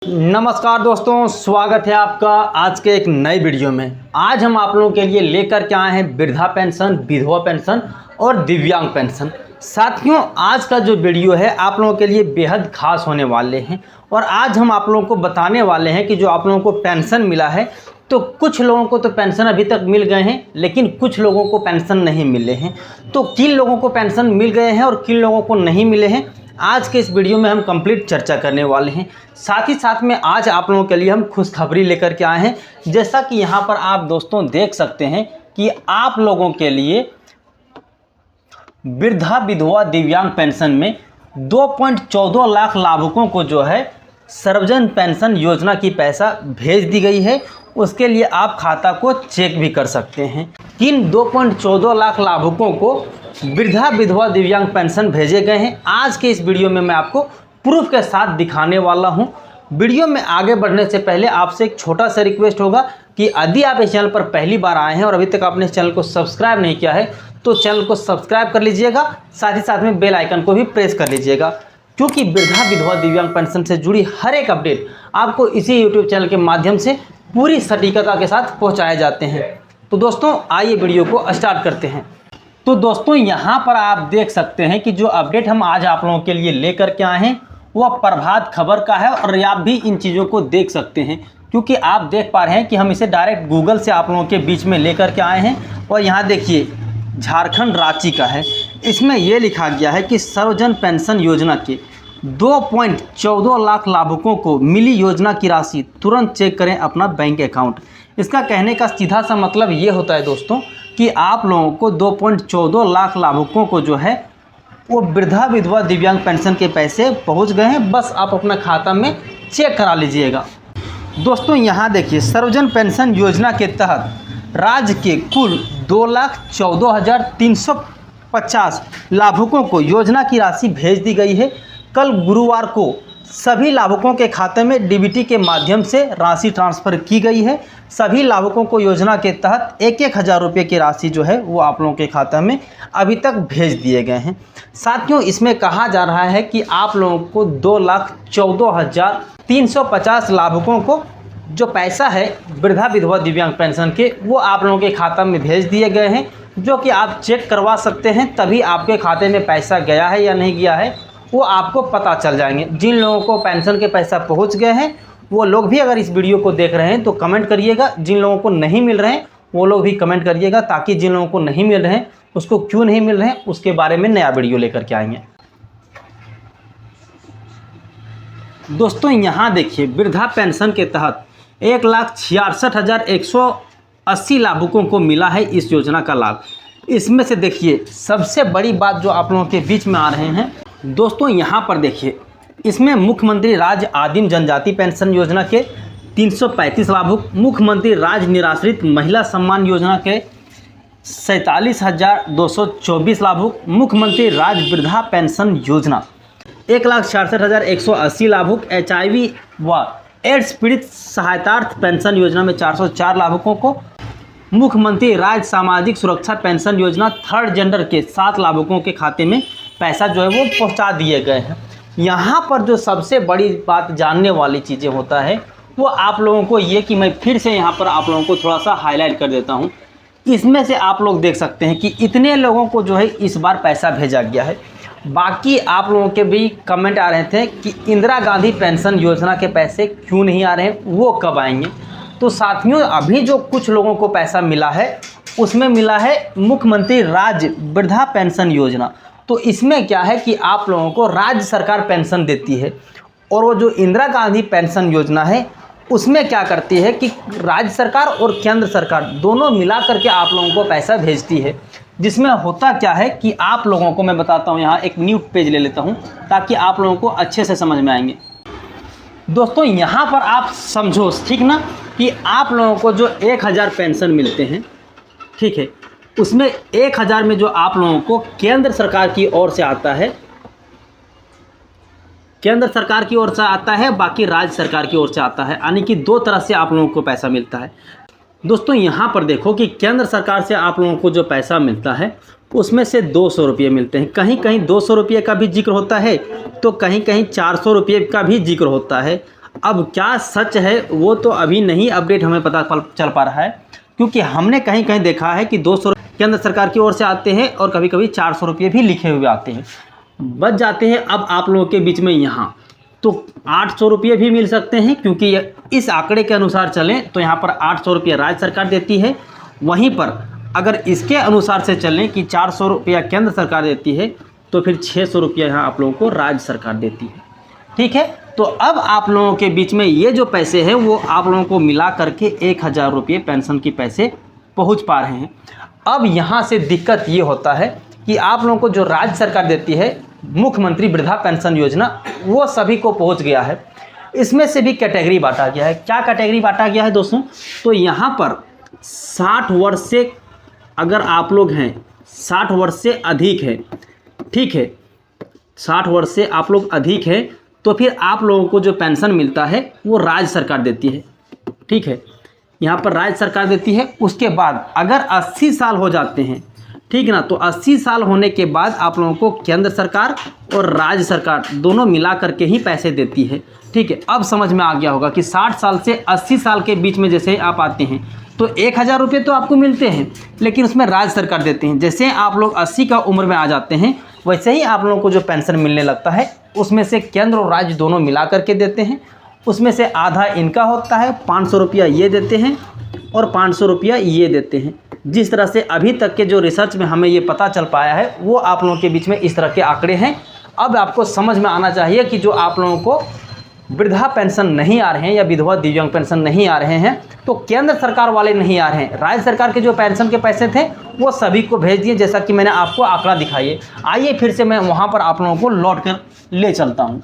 नमस्कार दोस्तों, स्वागत है आपका आज के एक नए वीडियो में। आज हम आप लोगों के लिए लेकर के आए हैं वृद्धा पेंशन, विधवा पेंशन और दिव्यांग पेंशन। साथियों, आज का जो वीडियो है आप लोगों के लिए बेहद खास होने वाले हैं और आज हम आप लोगों को बताने वाले हैं कि जो आप लोगों को पेंशन मिला है, तो कुछ लोगों को तो पेंशन अभी तक मिल गए हैं लेकिन कुछ लोगों को पेंशन नहीं मिले हैं। तो किन लोगों को पेंशन मिल गए हैं और किन लोगों को नहीं मिले हैं, आज के इस वीडियो में हम कंप्लीट चर्चा करने वाले हैं। साथ ही साथ में आज आप लोगों के लिए हम खुशखबरी लेकर के आए हैं। जैसा कि यहाँ पर आप दोस्तों देख सकते हैं कि आप लोगों के लिए वृद्धा विधवा दिव्यांग पेंशन में 2.14 लाख लाभुकों को जो है सर्वजन पेंशन योजना की पैसा भेज दी गई है। उसके लिए आप खाता को चेक भी कर सकते हैं। किन 2.14 लाख लाभुकों को वृद्धा विधवा दिव्यांग पेंशन भेजे गए हैं, आज के इस वीडियो में मैं आपको प्रूफ के साथ दिखाने वाला हूं। वीडियो में आगे बढ़ने से पहले आपसे एक छोटा सा रिक्वेस्ट होगा कि यदि आप इस चैनल पर पहली बार आए हैं और अभी तक आपने इस चैनल को सब्सक्राइब नहीं किया है तो चैनल को सब्सक्राइब कर लीजिएगा। साथ ही साथ में बेल आइकन को भी प्रेस कर लीजिएगा, क्योंकि वृद्धा विधवा दिव्यांग पेंशन से जुड़ी हर एक अपडेट आपको इसी यूट्यूब चैनल के माध्यम से पूरी सटीकता के साथ पहुँचाए जाते हैं। तो दोस्तों आइए वीडियो को स्टार्ट करते हैं। तो दोस्तों यहाँ पर आप देख सकते हैं कि जो अपडेट हम आज आप लोगों के लिए लेकर के आए हैं वह प्रभात खबर का है और आप भी इन चीज़ों को देख सकते हैं, क्योंकि आप देख पा रहे हैं कि हम इसे डायरेक्ट गूगल से आप लोगों के बीच में लेकर के आए हैं। और यहाँ देखिए झारखंड रांची का है। इसमें यह लिखा गया है कि सर्वजन पेंशन योजना के 2.14 लाख लाभुकों को मिली योजना की राशि, तुरंत चेक करें अपना बैंक अकाउंट। इसका कहने का सीधा सा मतलब ये होता है दोस्तों कि आप लोगों को 2.14 लाख लाभुकों को जो है वो वृद्धा विधवा दिव्यांग पेंशन के पैसे पहुंच गए हैं। बस आप अपना खाता में चेक करा लीजिएगा। दोस्तों यहाँ देखिए, सर्वजन पेंशन योजना के तहत राज्य के कुल 2,14,350 लाभुकों को योजना की राशि भेज दी गई है। कल गुरुवार को सभी लाभुकों के खाते में डीबीटी के माध्यम से राशि ट्रांसफ़र की गई है। सभी लाभुकों को योजना के तहत 1,000 रुपये की राशि जो है वो आप लोगों के खाता में अभी तक भेज दिए गए हैं। साथियों, इसमें कहा जा रहा है कि आप लोगों को 2,14,350 लाभुकों को जो पैसा है वृद्धा विधवा दिव्यांग पेंशन के, वो आप लोगों के खाता में भेज दिए गए हैं, जो कि आप चेक करवा सकते हैं। तभी आपके खाते में पैसा गया है या नहीं गया है वो आपको पता चल जाएंगे। जिन लोगों को पेंशन के पैसा पहुंच गए हैं वो लोग भी अगर इस वीडियो को देख रहे हैं तो कमेंट करिएगा। जिन लोगों को नहीं मिल रहे हैं वो लोग भी कमेंट करिएगा, ताकि जिन लोगों को नहीं मिल रहे हैं उसको क्यों नहीं मिल रहे हैं उसके बारे में नया वीडियो लेकर के आएंगे। दोस्तों यहाँ देखिए, वृद्धा पेंशन के तहत 1,66,180 लाभुकों को मिला है इस योजना का लाभ। इसमें से देखिए सबसे बड़ी बात जो आप लोगों के बीच में आ रहे हैं दोस्तों, यहाँ पर देखिए, इसमें मुख्यमंत्री राज्य आदिम जनजाति पेंशन योजना के 335 लाभुक, मुख्यमंत्री राज्य निराश्रित महिला सम्मान योजना के 47,224 लाभुक, मुख्यमंत्री राज्य वृद्धा पेंशन योजना 1,66,180 लाभुक, HIV व एड्स पीड़ित सहायतार्थ पेंशन योजना में 404 लाभुकों को, मुख्यमंत्री राज्य सामाजिक सुरक्षा पेंशन योजना थर्ड जेंडर के 7 लाभुकों के खाते में पैसा जो है वो पहुंचा दिए गए हैं। यहाँ पर जो सबसे बड़ी बात जानने वाली चीज़ें होता है वो आप लोगों को ये कि मैं फिर से यहाँ पर आप लोगों को थोड़ा सा हाईलाइट कर देता हूँ। इसमें से आप लोग देख सकते हैं कि इतने लोगों को जो है इस बार पैसा भेजा गया है। बाकी आप लोगों के भी कमेंट आ रहे थे कि इंदिरा गांधी पेंशन योजना के पैसे क्यों नहीं आ रहे हैं, वो कब आएंगे। तो साथियों, अभी जो कुछ लोगों को पैसा मिला है उसमें मिला है मुख्यमंत्री राज्य वृद्धा पेंशन योजना। तो इसमें क्या है कि आप लोगों को राज्य सरकार पेंशन देती है, और वो जो इंदिरा गांधी पेंशन योजना है उसमें क्या करती है कि राज्य सरकार और केंद्र सरकार दोनों मिला करके आप लोगों को पैसा भेजती है। जिसमें होता क्या है कि आप लोगों को मैं बताता हूँ, यहाँ एक न्यू पेज ले लेता हूँ ताकि आप लोगों को अच्छे से समझ में आएंगे। दोस्तों यहाँ पर आप समझो ठीक ना, कि आप लोगों को जो 1,000 पेंशन मिलते हैं, ठीक है, उसमें 1,000 में जो आप लोगों को केंद्र सरकार की ओर से आता है, केंद्र सरकार की ओर से आता है, बाकी राज्य सरकार की ओर से आता है, यानी कि 2 तरह से आप लोगों को पैसा मिलता है। दोस्तों यहाँ पर देखो कि केंद्र सरकार से आप लोगों को जो पैसा मिलता है उसमें से 200 रुपये मिलते हैं। कहीं कहीं 200 रुपये का भी जिक्र होता है तो कहीं कहीं 400 रुपये का भी जिक्र होता है। अब क्या सच है वो तो अभी नहीं अपडेट हमें पता चल पा रहा है, क्योंकि हमने कहीं कहीं देखा है कि 200 केंद्र सरकार की ओर से आते हैं और कभी कभी 400 रुपये भी लिखे हुए आते हैं, बच जाते हैं। अब आप लोगों के बीच में यहाँ तो 800 रुपये भी मिल सकते हैं, क्योंकि इस आंकड़े के अनुसार चलें तो यहाँ पर 800 रुपये राज्य सरकार देती है। वहीं पर अगर इसके अनुसार से चलें कि 400 रुपया केंद्र सरकार देती है तो फिर 600 रुपया यहाँ आप लोगों को राज्य सरकार देती है। ठीक है, तो अब आप लोगों के बीच में ये जो पैसे हैं वो आप लोगों को मिला करके 1000 रुपये पेंशन की पैसे पहुँच पा रहे हैं। अब यहाँ से दिक्कत ये होता है कि आप लोगों को जो राज्य सरकार देती है मुख्यमंत्री वृद्धा पेंशन योजना, वो सभी को पहुंच गया है। इसमें से भी कैटेगरी बांटा गया है। क्या कैटेगरी बांटा गया है दोस्तों? तो यहाँ पर 60 वर्ष से अगर आप लोग हैं, 60 वर्ष से अधिक है, ठीक है, 60 वर्ष से आप लोग अधिक है तो फिर आप लोगों को जो पेंशन मिलता है वो राज्य सरकार देती है। ठीक है, यहाँ पर राज्य सरकार देती है। उसके बाद अगर 80 साल हो जाते हैं, ठीक है ना, तो 80 साल होने के बाद आप लोगों को केंद्र सरकार और राज्य सरकार दोनों मिला करके ही पैसे देती है। ठीक है, अब समझ में आ गया होगा कि 60 साल से 80 साल के बीच में जैसे आप आते हैं तो 1000 रुपये तो आपको मिलते हैं, लेकिन उसमें राज्य सरकार देते हैं। जैसे आप लोग 80 का उम्र में आ जाते हैं वैसे ही आप लोगों को जो पेंशन मिलने लगता है उसमें से केंद्र और राज्य दोनों मिला करके देते हैं। उसमें से आधा इनका होता है, 500 रुपया ये देते हैं और 500 रुपया ये देते हैं। जिस तरह से अभी तक के जो रिसर्च में हमें ये पता चल पाया है वो आप लोगों के बीच में इस तरह के आंकड़े हैं। अब आपको समझ में आना चाहिए कि जो आप लोगों को वृद्धा पेंशन नहीं आ रहे हैं या विधवा दिव्यांग पेंशन नहीं आ रहे हैं तो केंद्र सरकार वाले नहीं आ रहे हैं, राज्य सरकार के जो पेंशन के पैसे थे वो सभी को भेज दिए, जैसा कि मैंने आपको आंकड़ा दिखाइए। आइए फिर से मैं वहाँ पर आप लोगों को लौट कर ले चलता हूँ।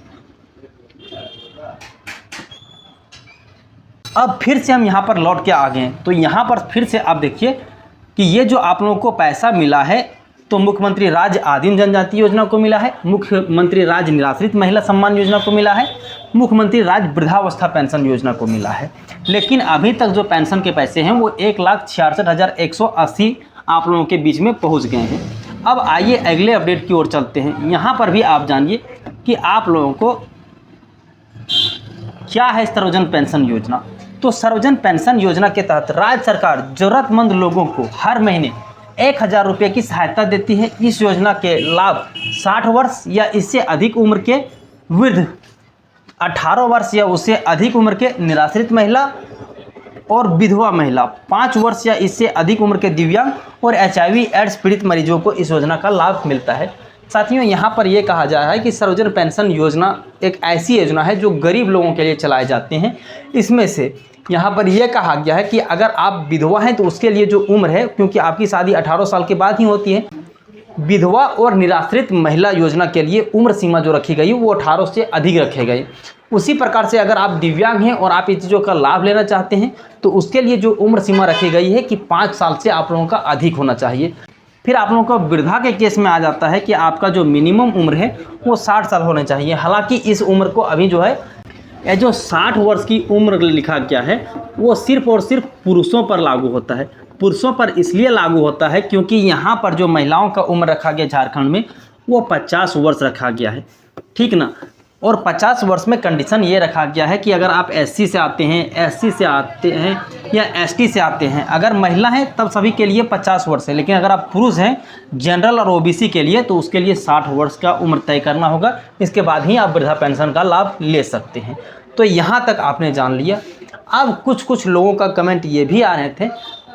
अब फिर से हम यहाँ पर लौट के आ गए हैं, तो यहाँ पर फिर से आप देखिए कि ये जो आप लोगों को पैसा मिला है तो मुख्यमंत्री राज्य आदिम जनजाति योजना को मिला है, मुख्यमंत्री राज्य निराश्रित महिला सम्मान योजना को मिला है, मुख्यमंत्री राज्य वृद्धावस्था पेंशन योजना को मिला है। लेकिन अभी तक जो पेंशन के पैसे हैं वो 1,66,180 आप लोगों के बीच में पहुंच गए हैं। अब आइए अगले अपडेट की ओर चलते हैं। यहाँ पर भी आप जानिए कि आप लोगों को क्या है सर्वजन पेंशन योजना। तो सर्वजन पेंशन योजना के तहत राज्य सरकार जरूरतमंद लोगों को हर महीने 1000 रुपये की सहायता देती है। इस योजना के लाभ 60 वर्ष या इससे अधिक उम्र के वृद्ध, 18 वर्ष या उससे अधिक उम्र के निराश्रित महिला और विधवा महिला, 5 वर्ष या इससे अधिक उम्र के दिव्यांग और HIV एड्स पीड़ित मरीजों को इस योजना का लाभ मिलता है। साथियों, यहाँ पर यह कहा जा रहा है कि सर्वजन पेंशन योजना एक ऐसी योजना है जो गरीब लोगों के लिए चलाए जाते हैं। इसमें से यहाँ पर यह कहा गया है कि अगर आप विधवा हैं तो उसके लिए जो उम्र है, क्योंकि आपकी शादी 18 साल के बाद ही होती है, विधवा और निराश्रित महिला योजना के लिए उम्र सीमा जो रखी गई वो 18 से अधिक रखे गए। उसी प्रकार से अगर आप दिव्यांग हैं और आप इन चीज़ों का लाभ लेना चाहते हैं तो उसके लिए जो उम्र सीमा रखी गई है कि 5 साल से आप लोगों का अधिक होना चाहिए। फिर आप लोगों को वृद्धा के केस में आ जाता है कि आपका जो मिनिमम उम्र है वो 60 साल होना चाहिए। हालांकि इस उम्र को अभी जो है ये जो 60 वर्ष की उम्र लिखा गया है वो सिर्फ और सिर्फ पुरुषों पर लागू होता है। पुरुषों पर इसलिए लागू होता है क्योंकि यहाँ पर जो महिलाओं का उम्र रखा गया झारखंड में वो 50 वर्ष रखा गया है, ठीक ना। और 50 वर्ष में कंडीशन ये रखा गया है कि अगर आप SC से आते हैं, SC से आते हैं या ST से आते हैं, अगर महिला हैं तब सभी के लिए 50 वर्ष है, लेकिन अगर आप पुरुष हैं जनरल और OBC के लिए तो उसके लिए 60 वर्ष का उम्र तय करना होगा। इसके बाद ही आप वृद्धा पेंशन का लाभ ले सकते हैं। तो यहाँ तक आपने जान लिया। अब कुछ लोगों का कमेंट ये भी आ रहे थे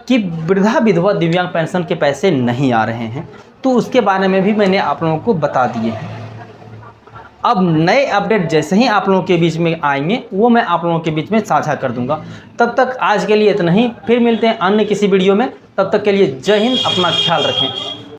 कि वृद्धा विधवा दिव्यांग पेंशन के पैसे नहीं आ रहे हैं, तो उसके बारे में भी मैंने आप लोगों को बता दिए हैं। अब नए अपडेट जैसे ही आप लोगों के बीच में आएंगे वो मैं आप लोगों के बीच में साझा कर दूंगा। तब तक आज के लिए इतना ही, फिर मिलते हैं अन्य किसी वीडियो में। तब तक के लिए जय हिंद, अपना ख्याल रखें।